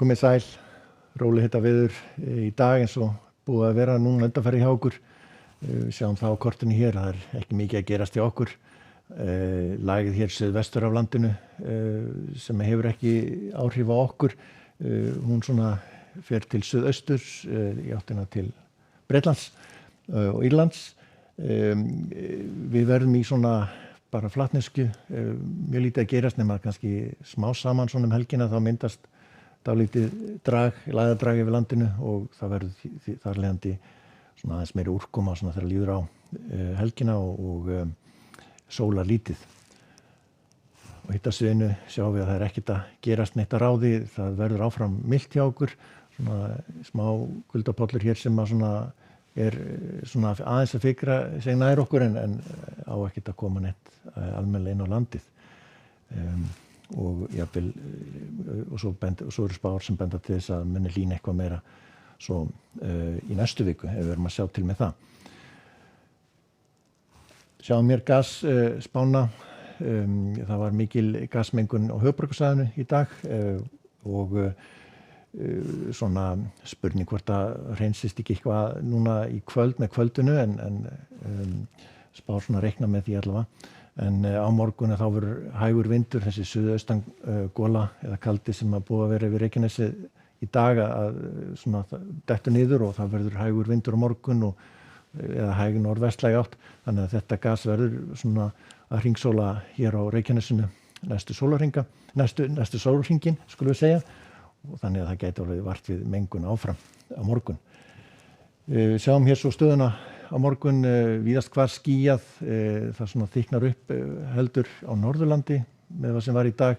Komið sæl, róleg veður í dag eins og búið að vera núna undanfarið hjá okkur. Sjáum það á kortinu hér, það ekki mikið að gerast hjá okkur. Lægð hér suðvestur af landinu sem hefur ekki áhrif á okkur. Hún svona fer til suðausturs í áttina til Bretlands og Írlands. Við verðum í svona bara flatnesku, mjög lítið að gerast nema kannski smá saman svona helgina, þá myndast dálítið lægðadrag yfir landinu og það verður þar leiðandi svona aðeins meiri úrkoma svona þegar líður á helgina og sólar lítið. Og hittasviðinu sjáum við að það ekkert að gerast neitt að ráði, það verður áfram milt hjá okkur, svona smá kuldapollur hér sem að svona svona aðeins að fikra sig nær okkur en á ekkert að koma neitt almennilega inn á landið. Og jafnvel og svo eru spár sem benda til þess að muni hlýna eitthvað meira svo í næstu viku ef við erum að sjá til með það. Sjáum hér gasspána, það var mikil gasmengun á höfuðborgarsvæðinu í dag og svona spurning hvort að hreinsist ekki eitthvað núna í kvöld með kvöldinu en spár svona reikna með því allavega. En á morgun þá verður hægur vindur, þessi suðaustan gola eða kaldi sem að búið að vera yfir Reykjanesi í dag að svona dettur niður og það verður hægur vindur á morgun eða hæg norðvestlæg átt. Þannig að þetta gas verður svona að hringsóla hér á Reykjanesinu næstu sólarhringinn, skulum við segja. Og þannig að það gæti alveg vart við mengun áfram á morgun. Sjáum hér svo stöðuna á morgun, víðast hvar skýjað, það svona þykknar upp heldur á Norðurlandi með það sem var í dag,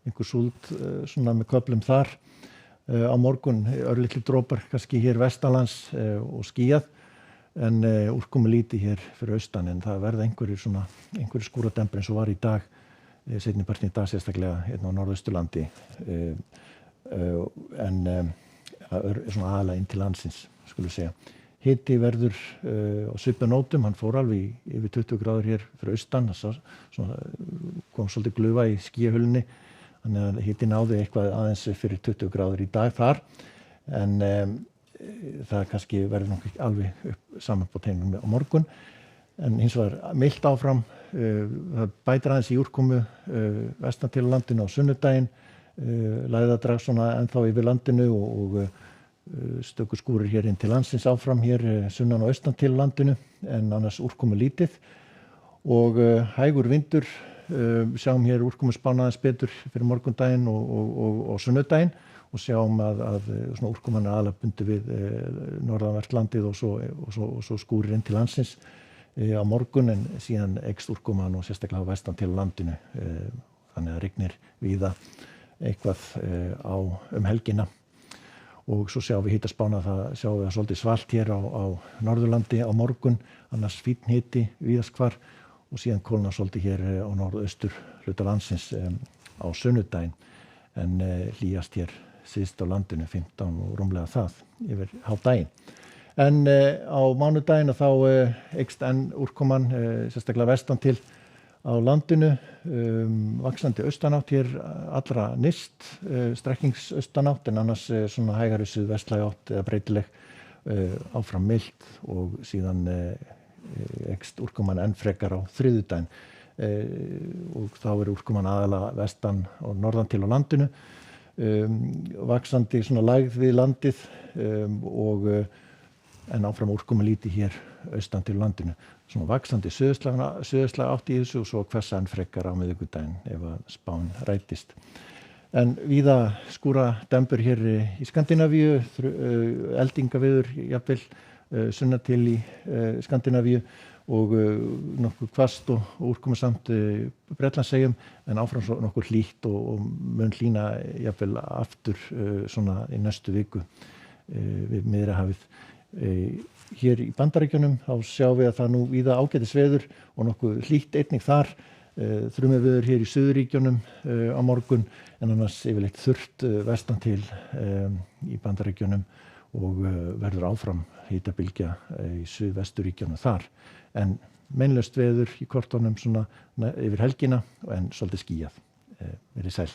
einhver súld svona með köflum þar. Á morgun örlitlir dropar kannski hér vestanlands og skýjað en úrkomu lítið hér fyrir austan en það verða einhverjir skúradembur eins og var í dag, seinni partinn í dag sérstaklega hérna á Norðausturlandi. En svona aðalega inn til landsins, skulum við segja. Hiti verður á svipunótum, hann fór alveg yfir 20 gráður hér fyrir austan, kom svolítið glufa í skýjahulunni, þannig að hiti náði eitthvað aðeins fyrir 20 gráður í dag þar, en það kannski verður nokkuð alveg upp saman på teinum á morgun, en hins vegar milt áfram, það bætir aðeins í úrkomu vestan til landinu á sunnudaginn, lægðadrag svona ennþá yfir landinu og stöku skúrir hér inn til landsins áfram hér sunnan og austan til landinu en annars úrkomu lítið og hægur vindur, sjáum hér úrkomu spána aðeins betur fyrir morgundaginn og sunnudaginn og sjáum að svona úrkoman aðalega bundið við norðanvert landið og svo skúrir inn til landsins á morgun en síðan eykst úrkoman og sérstaklega á vestan til landinu þannig að rignir víða eitthvað helgina og svo sjáum við hitaspána, sjáum við svolítið svalt hér á Norðurlandi á morgun, annars fínn hiti víðast hvar og síðan kólnar svolítið hér á norðaustur hluta landsins á sunnudaginn en hlýjast hér syðst á landinu 15 og rúmlega það yfir hádaginn. En á mánudaginn þá eykst enn úrkoman sérstaklega vestan til á landinu, vaxandi austanátt hér allra nyrst, strekkingsaustanátt en annars svona hægari suðvestlæg átt eða breytileg áfram milt og síðan eykst úrkoman enn frekar á þriðjudaginn og þá úrkoman aðalega vestan og norðan til á landinu, vaxandi svona lægð við landið en áfram úrkomu lítið hér austan til landinu. Svona vaxandi suðaustlæg átt í þessu og svo hvessa enn frekar á miðvikudaginn ef að spáin rætist. En víða skúradembur hér í Skandinavíu, eldingaveður jafnvel sunnan til í Skandinavíu og nokkuð hvasst og úrkomusamt Bretlandseyjum en áfram svo nokkuð hlýtt og mun hlýna jafnvel aftur svona í næstu viku við Miðjarðarhafið. Hér í Bandaríkjunum þá sjáum við að það nú víða ágætis veður og nokkuð hlýtt einnig þar, þrumuveður hér í Suðurríkjunum á morgun en annars yfirleitt þurrt vestan til í Bandaríkjunum og verður áfram hitabylgja í Suðvesturíkjunum þar en meinlaust veður í kortunum svona yfir helgina en svolítið skýjað. Verið sæl.